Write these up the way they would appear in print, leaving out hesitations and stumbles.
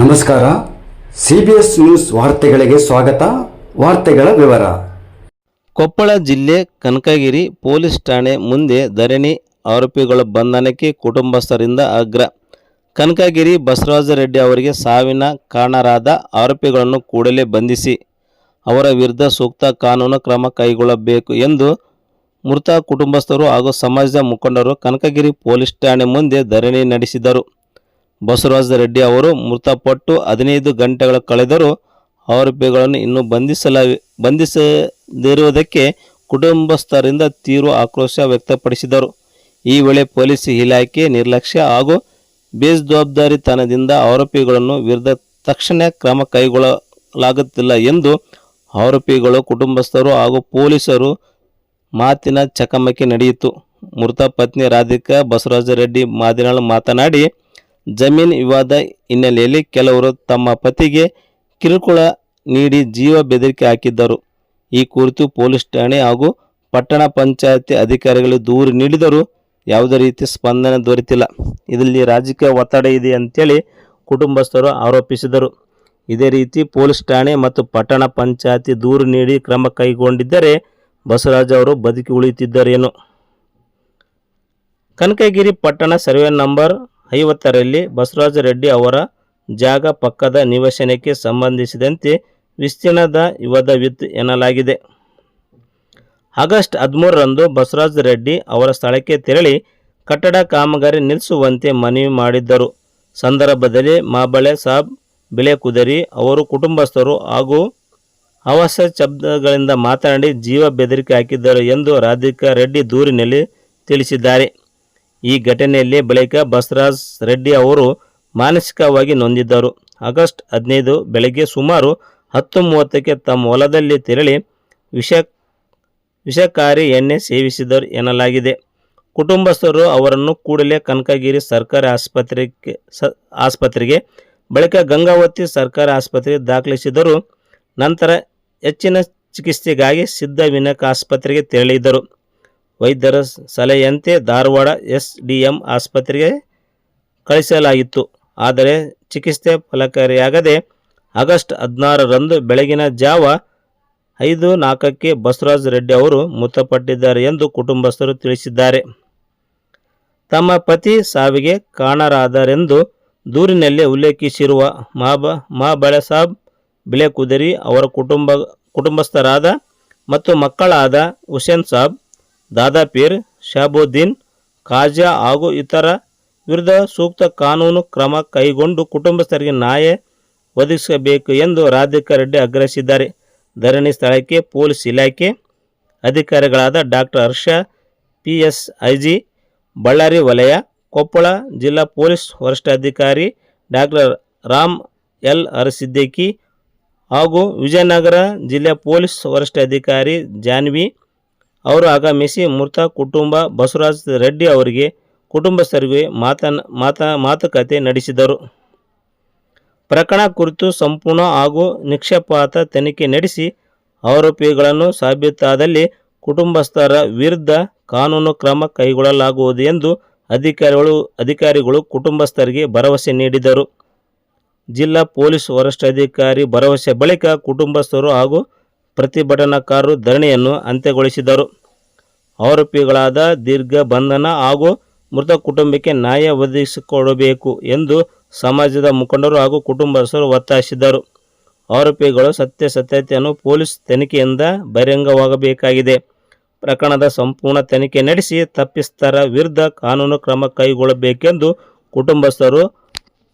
ನಮಸ್ಕಾರ. CBS news ವಾರ್ತೆಗಳಿಗೆ ಸ್ವಾಗತ. ವಾರ್ತೆಗಳ ವಿವರ. ಕೊಪ್ಪಳ ಜಿಲ್ಲೆ ಕನಕಗಿರಿ ಪೊಲೀಸ್ ಠಾಣೆ ಮುಂದೆ ಧರಣಿ. ಆರೋಪಿಗಳ ಬಂಧನಕ್ಕೆ ಕುಟುಂಬಸ್ಥರಿಂದ ಆಗ್ರಹ. ಕನಕಗಿರಿ ಬಸವರಾಜ ರೆಡ್ಡಿ ಅವರಿಗೆ ಸಾವಿನ ಕಾರಣರಾದ ಆರೋಪಿಗಳನ್ನು ಕೂಡಲೇ ಬಂಧಿಸಿ ಅವರ ವಿರುದ್ಧ ಸೂಕ್ತ ಕಾನೂನು ಕ್ರಮ ಕೈಗೊಳ್ಳಬೇಕು ಎಂದು ಮೃತ ಕುಟುಂಬಸ್ಥರು ಹಾಗೂ ಸಮಾಜದ ಮುಖಂಡರು ಕನಕಗಿರಿ ಪೊಲೀಸ್ ಠಾಣೆ ಮುಂದೆ ಧರಣಿ ನಡೆಸಿದರು. ಬಸವರಾಜ ರೆಡ್ಡಿ ಅವರು ಮೃತಪಟ್ಟು 15 ಗಂಟೆಗಳು ಕಳೆದರೂ ಆರೋಪಿಗಳನ್ನು ಇನ್ನೂ ಬಂಧಿಸದಿರುವುದಕ್ಕೆ ಕುಟುಂಬಸ್ಥರಿಂದ ತೀವ್ರ ಆಕ್ರೋಶ ವ್ಯಕ್ತಪಡಿಸಿದರು. ಈ ವೇಳೆ ಪೊಲೀಸ್ ಇಲಾಖೆ ನಿರ್ಲಕ್ಷ್ಯ ಹಾಗೂ ಬೇಜವಾಬ್ದಾರಿತನದಿಂದ ಆರೋಪಿಗಳನ್ನು ವಿರುದ್ಧ ತಕ್ಷಣ ಕ್ರಮ ಕೈಗೊಳ್ಳಲಾಗುತ್ತಿಲ್ಲ ಎಂದು ಆರೋಪಿಗಳು, ಕುಟುಂಬಸ್ಥರು ಹಾಗೂ ಪೊಲೀಸರು ಮಾತಿನ ಚಕಮಕಿ ನಡೆಯಿತು. ಮೃತ ಪತ್ನಿ ರಾಧಿಕಾ ಬಸವರಾಜ ರೆಡ್ಡಿ ಮಾತನಾಡಿ, ಜಮೀನು ವಿವಾದ ಹಿನ್ನೆಲೆಯಲ್ಲಿ ಕೆಲವರು ತಮ್ಮ ಪತಿಗೆ ಕಿರುಕುಳ ನೀಡಿ ಜೀವ ಬೆದರಿಕೆ ಹಾಕಿದ್ದರು. ಈ ಕುರಿತು ಪೊಲೀಸ್ ಠಾಣೆ ಹಾಗೂ ಪಟ್ಟಣ ಪಂಚಾಯತಿ ಅಧಿಕಾರಿಗಳಿಗೆ ದೂರು ನೀಡಿದರೂ ಯಾವುದೇ ರೀತಿ ಸ್ಪಂದನೆ ದೊರೆತಿಲ್ಲ. ಇದರಲ್ಲಿ ರಾಜಕೀಯ ಒತ್ತಡ ಇದೆ ಅಂತೇಳಿ ಕುಟುಂಬಸ್ಥರು ಆರೋಪಿಸಿದರು. ಇದೇ ರೀತಿ ಪೊಲೀಸ್ ಠಾಣೆ ಮತ್ತು ಪಟ್ಟಣ ಪಂಚಾಯತಿ ದೂರು ನೀಡಿ ಕ್ರಮ ಕೈಗೊಂಡಿದ್ದರೆ ಬಸವರಾಜ್ ಅವರು ಬದುಕಿ ಉಳಿಯುತ್ತಿದ್ದರೇನು? ಕನಕಗಿರಿ ಪಟ್ಟಣ ಸರ್ವೆ ನಂಬರ್ 50ರಲ್ಲಿ ಬಸವರಾಜ ರೆಡ್ಡಿ ಅವರ ಜಾಗ ಪಕ್ಕದ ನಿವೇಶನಕ್ಕೆ ಸಂಬಂಧಿಸಿದಂತೆ ವಿಸ್ತೀರ್ಣದ ವಿವಾದವಿತ್ತು ಎನ್ನಲಾಗಿದೆ. ಆಗಸ್ಟ್ 13ರಂದು ಬಸವರಾಜ ರೆಡ್ಡಿ ಅವರ ಸ್ಥಳಕ್ಕೆ ತೆರಳಿ ಕಟ್ಟಡ ಕಾಮಗಾರಿ ನಿಲ್ಲಿಸುವಂತೆ ಮನವಿ ಮಾಡಿದ್ದರು. ಸಂದರ್ಭದಲ್ಲಿ ಮಾಬಳೆ ಸಾಬ್ ಬಿಳೆಕುದರಿ ಅವರು ಕುಟುಂಬಸ್ಥರು ಹಾಗೂ ಅವಾಚ್ಯ ಶಬ್ದಗಳಿಂದ ಮಾತನಾಡಿ ಜೀವ ಬೆದರಿಕೆ ಹಾಕಿದ್ದರು ಎಂದು ರಾಧಿಕಾ ರೆಡ್ಡಿ ದೂರಿನಲ್ಲಿ ತಿಳಿಸಿದ್ದಾರೆ. ಈ ಘಟನೆಯಲ್ಲಿ ಬಳಿಕ ಬಸವರಾಜ ರೆಡ್ಡಿ ಅವರು ಮಾನಸಿಕವಾಗಿ ನೊಂದಿದ್ದರು. ಆಗಸ್ಟ್ 15 ಬೆಳಗ್ಗೆ ಸುಮಾರು 10:30ಕ್ಕೆ ತಮ್ಮ ಹೊಲದಲ್ಲಿ ತೆರಳಿ ವಿಷಕಾರಿ ಎಣ್ಣೆ ಸೇವಿಸಿದರು ಎನ್ನಲಾಗಿದೆ. ಕುಟುಂಬಸ್ಥರು ಅವರನ್ನು ಕೂಡಲೇ ಕನಕಗಿರಿ ಸರ್ಕಾರಿ ಆಸ್ಪತ್ರೆಗೆ ಬಳಿಕ ಗಂಗಾವತಿ ಸರ್ಕಾರಿ ಆಸ್ಪತ್ರೆಗೆ ದಾಖಲಿಸಿದರು. ನಂತರ ಹೆಚ್ಚಿನ ಚಿಕಿತ್ಸೆಗಾಗಿ ಸಿದ್ಧವಿನಾಯಕ ಆಸ್ಪತ್ರೆಗೆ ತೆರಳಿದರು. ವೈದ್ಯರ ಸಲಹೆಯಂತೆ ಧಾರವಾಡ SDM ಆಸ್ಪತ್ರೆಗೆ ಕಳಿಸಲಾಗಿತ್ತು. ಆದರೆ ಚಿಕಿತ್ಸೆ ಫಲಕಾರಿಯಾಗದೆ ಆಗಸ್ಟ್ 16ರಂದು ಬೆಳಗಿನ ಜಾವ 5:04ಕ್ಕೆ ಬಸವರಾಜ ರೆಡ್ಡಿ ಅವರು ಮೃತಪಟ್ಟಿದ್ದಾರೆ ಎಂದು ಕುಟುಂಬಸ್ಥರು ತಿಳಿಸಿದ್ದಾರೆ. ತಮ್ಮ ಪತಿ ಸಾವಿಗೆ ಕಾರಣರಾದರೆಂದು ದೂರಿನಲ್ಲಿ ಉಲ್ಲೇಖಿಸಿರುವ ಮಾಬಳೆಸಾಬ್ ಬಿಳೆಕುದರಿ ಅವರ ಕುಟುಂಬಸ್ಥರಾದ ಮತ್ತು ಮಕ್ಕಳಾದ ಹುಸೇನ್ ಸಾಬ್, ದಾದಾಪೀರ್, ಶಾಬುದ್ದೀನ್, ಖಾಜಾ ಹಾಗೂ ಇತರ ವಿರುದ್ಧ ಸೂಕ್ತ ಕಾನೂನು ಕ್ರಮ ಕೈಗೊಂಡು ಕುಟುಂಬಸ್ಥರಿಗೆ ನ್ಯಾಯ ಒದಗಿಸಬೇಕು ಎಂದು ರಾಧಿಕಾ ರೆಡ್ಡಿ ಆಗ್ರಹಿಸಿದ್ದಾರೆ. ಧರಣಿ ಸ್ಥಳಕ್ಕೆ ಪೊಲೀಸ್ ಇಲಾಖೆ ಅಧಿಕಾರಿಗಳಾದ ಡಾಕ್ಟರ್ ಹರ್ಷ PSIG, ಬಳ್ಳಾರಿ ವಲಯ, ಕೊಪ್ಪಳ ಜಿಲ್ಲಾ ಪೊಲೀಸ್ ವರಿಷ್ಠಾಧಿಕಾರಿ ಡಾಕ್ಟರ್ ರಾಮ್ L. ಅರಸಿದ್ದೇಕಿ ಹಾಗೂ ವಿಜಯನಗರ ಜಿಲ್ಲಾ ಪೊಲೀಸ್ ವರಿಷ್ಠಾಧಿಕಾರಿ ಜಾನ್ವಿ ಅವರು ಆಗಮಿಸಿ ಮೃತ ಕುಟುಂಬ ಬಸವರಾಜ ರೆಡ್ಡಿ ಅವರಿಗೆ ಕುಟುಂಬಸ್ಥರಿಗೆ ಮಾತುಕತೆ ನಡೆಸಿದರು. ಪ್ರಕರಣ ಕುರಿತು ಸಂಪೂರ್ಣ ಹಾಗೂ ನಿಷ್ಪಕ್ಷಪಾತ ತನಿಖೆ ನಡೆಸಿ ಆರೋಪಿಗಳನ್ನು ಸಾಬೀತಾದಲ್ಲಿ ಕುಟುಂಬಸ್ಥರ ವಿರುದ್ಧ ಕಾನೂನು ಕ್ರಮ ಕೈಗೊಳ್ಳಲಾಗುವುದು ಎಂದು ಅಧಿಕಾರಿಗಳು ಕುಟುಂಬಸ್ಥರಿಗೆ ಭರವಸೆ ನೀಡಿದರು. ಜಿಲ್ಲಾ ಪೊಲೀಸ್ ವರಿಷ್ಠಾಧಿಕಾರಿ ಭರವಸೆ ಬಳಿಕ ಕುಟುಂಬಸ್ಥರು ಹಾಗೂ ಪ್ರತಿಭಟನಾಕಾರರು ಧರಣಿಯನ್ನು ಅಂತ್ಯಗೊಳಿಸಿದರು. ಆರೋಪಿಗಳಾದ ದೀರ್ಘ ಬಂಧನ ಹಾಗೂ ಮೃತ ಕುಟುಂಬಕ್ಕೆ ನ್ಯಾಯ ಒದಗಿಸಿಕೊಡಬೇಕು ಎಂದು ಸಮಾಜದ ಮುಖಂಡರು ಹಾಗೂ ಕುಟುಂಬಸ್ಥರು ಒತ್ತಾಯಿಸಿದರು. ಆರೋಪಿಗಳು ಸತ್ಯಾಸತ್ಯತೆಯನ್ನು ಪೊಲೀಸ್ ತನಿಖೆಯಿಂದ ಬಹಿರಂಗವಾಗಬೇಕಾಗಿದೆ. ಪ್ರಕರಣದ ಸಂಪೂರ್ಣ ತನಿಖೆ ನಡೆಸಿ ತಪ್ಪಿಸ್ಥರ ವಿರುದ್ಧ ಕಾನೂನು ಕ್ರಮ ಕೈಗೊಳ್ಳಬೇಕೆಂದು ಕುಟುಂಬಸ್ಥರು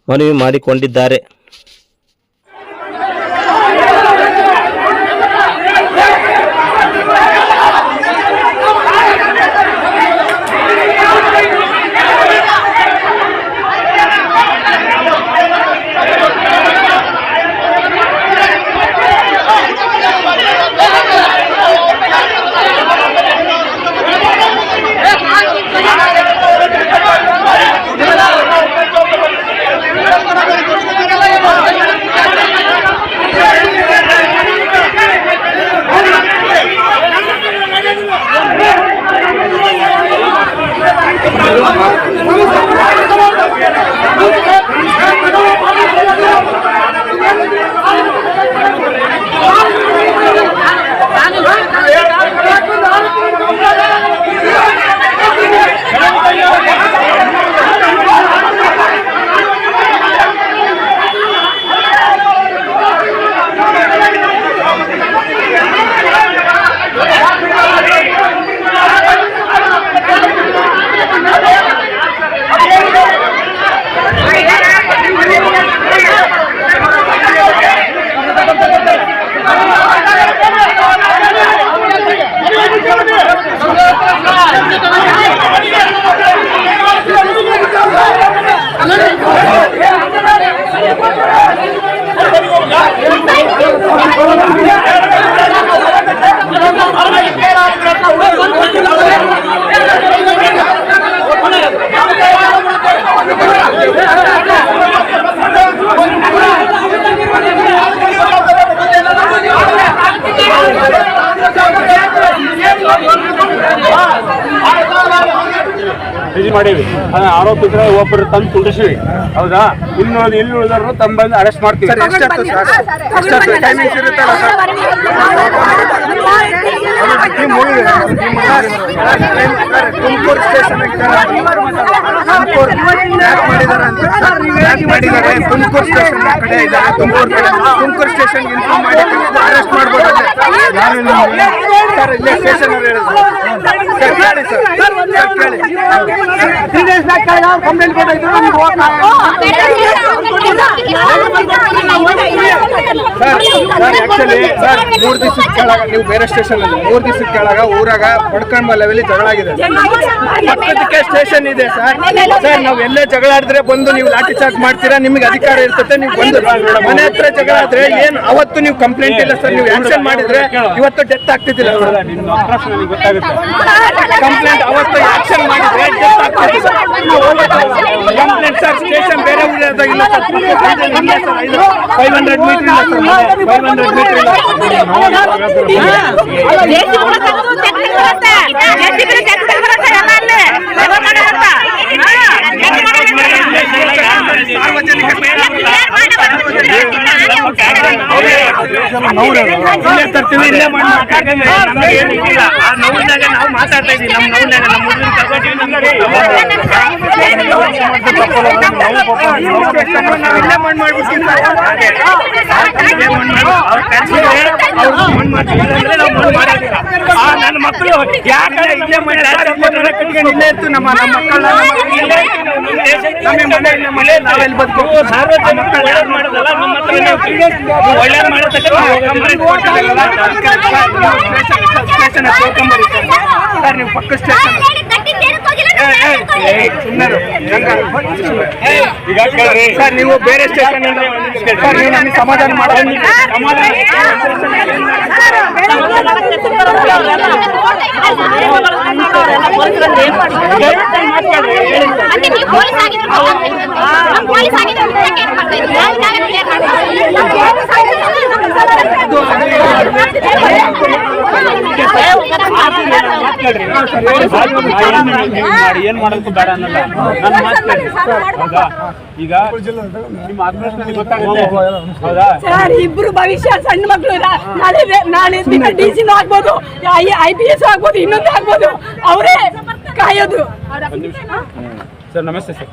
ಮನವಿ ಮಾಡಿಕೊಂಡಿದ್ದಾರೆ. ಇದು ಮಾಡೀವಿ. ಆರೋಪಿತರ ಒಬ್ಬರು ತಂದು ಕುಂಡಿಸಿವಿ, ಹೌದಾ? ಇಲ್ಲಿ ಉಳಿದವ್ರು ತಮ್ಮ ಬಂದು ಅರೆಸ್ಟ್ ಮಾಡ್ತೀವಿ. ಟೈಮಿಂಗ್ಸ್ ಇರುತ್ತಲ್ಲ sir? Tumakuru station Tumakuru station ಕಡೆ ಇದ್ದಾರೆ. ತುಮಕೂರು ಸ್ಟೇಷನ್ ಇನ್ಫಾರ್ಮ್ ಮಾಡಿ ಅರೆಸ್ಟ್ ಮಾಡ್ಬೋದು ಸರ್. ಇಲ್ಲೇ ಸ್ಟೇಷನ್ ಅವ್ರು ಹೇಳಿದ್ರು ಸರ್. ಕೇಳಿ ಸರ್, ಕೇಳಿ. 3 days ಬ್ಯಾಕ್ ಕಂಪ್ಲೇಂಟ್ ಕೊಟ್ಟಿದ್ರು. ಆಕ್ಚುಲಿ ಸರ್ 3 ದಿವಸದ ಕೆಳಗ ನೀವು ಬೇರೆ ಸ್ಟೇಷನ್ ಅಲ್ಲಿ 3 ದಿವಸದ ಕೆಳಗ ಊರಾಗ ಬಡ್ಕಂಡ್ ಲೆವೆಲ್ ಜಗಳ ಆಗಿದೆ. ಪಕ್ಕದಕ್ಕೆ ಸ್ಟೇಷನ್ ಇದೆ ಸರ್. ಸರ್ ನಾವು ಎಲ್ಲೇ ಜಗಳ ಆಡಿದ್ರೆ ಬಂದು ನೀವು ಲಾಠಿ ಚಾರ್ಜ್ ಮಾಡ್ತೀರಾ, ನಿಮ್ಗೆ ಅಧಿಕಾರ ಇರ್ತದೆ. ನೀವು ಬಂದು ಮನೆ ಹತ್ರ ಜಗಳ ಆದ್ರೆ ಏನ್ ಅವತ್ತು ನೀವು ಕಂಪ್ಲೇಂಟ್ ಇಲ್ಲ ಸರ್, ನೀವು ಆಕ್ಷನ್ ಮಾಡಿದ್ರೆ ಇವತ್ತು ಡೆತ್ ಆಗ್ತಿದ್ದಿಲ್ಲ. ಕಂಪ್ಲೇಂಟ್ ಅವತ್ತು ಆಕ್ಷನ್ ಮಾಡಿದ್ರೆ ಡೆತ್ ಆಗ್ತಿದ್ದಿಲ್ಲ. ಕಂಪ್ಲೇಂಟ್ ಸರ್ ಸ್ಟೇಷನ್ ಬೇರೆ ಊರಿಲ್ಲ ಸರ್. 500 ಮೀಟರ್ ಇಲ್ಲ ಸರ್. 500 ಮೀಟರ್ ಇಲ್ಲ. ನಾವು ಮಾತಾಡ್ತಾ ಇದೀವಿ. ನನ್ನ ಮಕ್ಕಳು ಯಾಕಂದ್ರೆ ಇಲ್ಲೇ ಕಟ್ಕೊಂಡು ಇಲ್ಲೇ ಇತ್ತು. ನಮ್ಮ ಮಕ್ಕಳು ನಮ್ಮ ಮನೆ ನಾವೆಲ್ಲಿ ಬದುಕು ಸಾರ್ವಜನಿಕ ಒಳ್ಳೇದು ಮಾಡೋದಲ್ಲ. ನಮ್ಮ ಹತ್ರ ಒಳ್ಳೇದು ಸ್ಟೇಷನ್ ತೋರ್ಕೊಂಬರಿ ಸರ್. ನೀವು ಪಕ್ಕ ಸ್ಟೇಷನ್ ಸರ್, ನೀವು ಬೇರೆ ಸ್ಟೇಷನ್ ಸರ್, ನೀವು ನಮಗೆ ಸಮಾಧಾನ ಮಾಡೋದು ಏನ್ ಮಾಡೋದಕ್ಕೂ ಬೇಡ ಅನ್ನಲ್ಲ. ನನ್ನ ಮಾತು ಈಗ ನಿಮ್ಮ ಆತ್ಮಹತ್ಯೆ ಗೊತ್ತಾಗುತ್ತೆ, ಹೌದಾ ಸರ್? ಇಬ್ರು ಭವಿಷ್ಯ ಸಣ್ಣ ಮಕ್ಕಳು. ನಾಳೆ ದಿನ DC ಆಗ್ಬೋದು, IPS ಆಗ್ಬೋದು, ಇನ್ನೊಂದು ಆಗ್ಬೋದು. ಅವರೇ ಕಾಯೋದು. ಸರ್ ನಮಸ್ತೆ ಸರ್.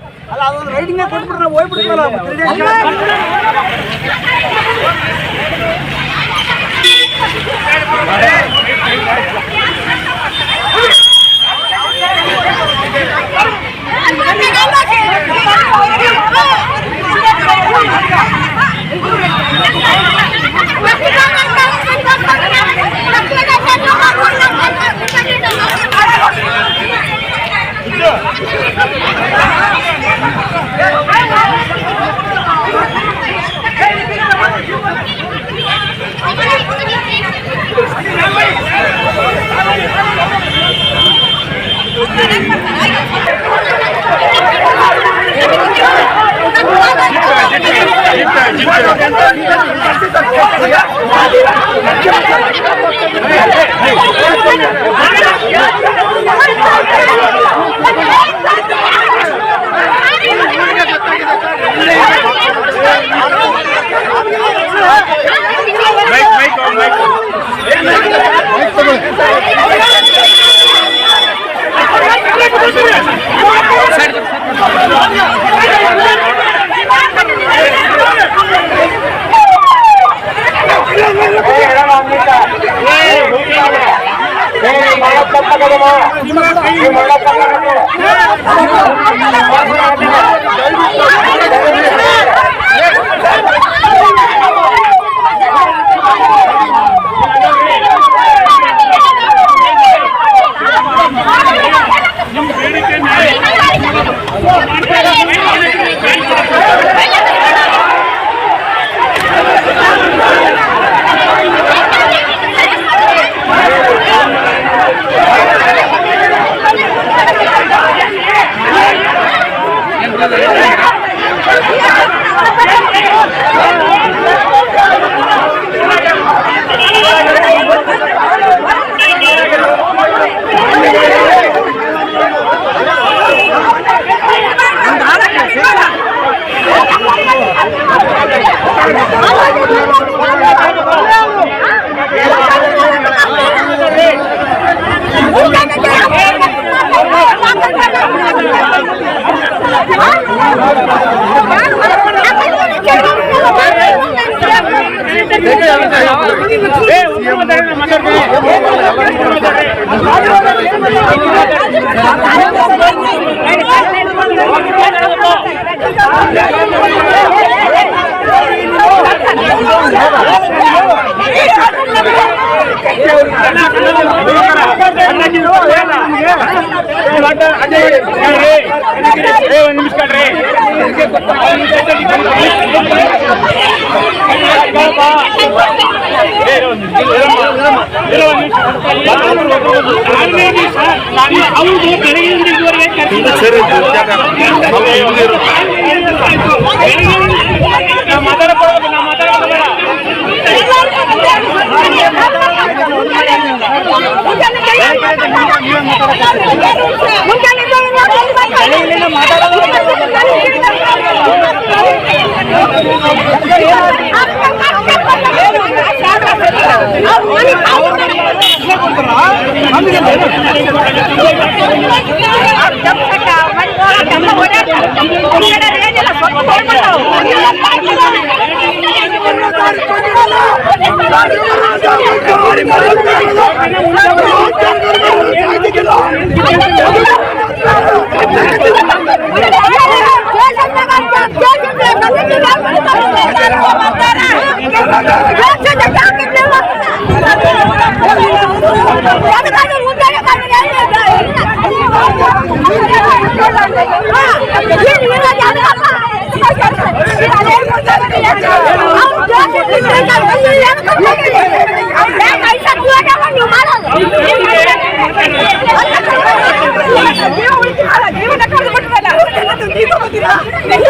ಜೀವನ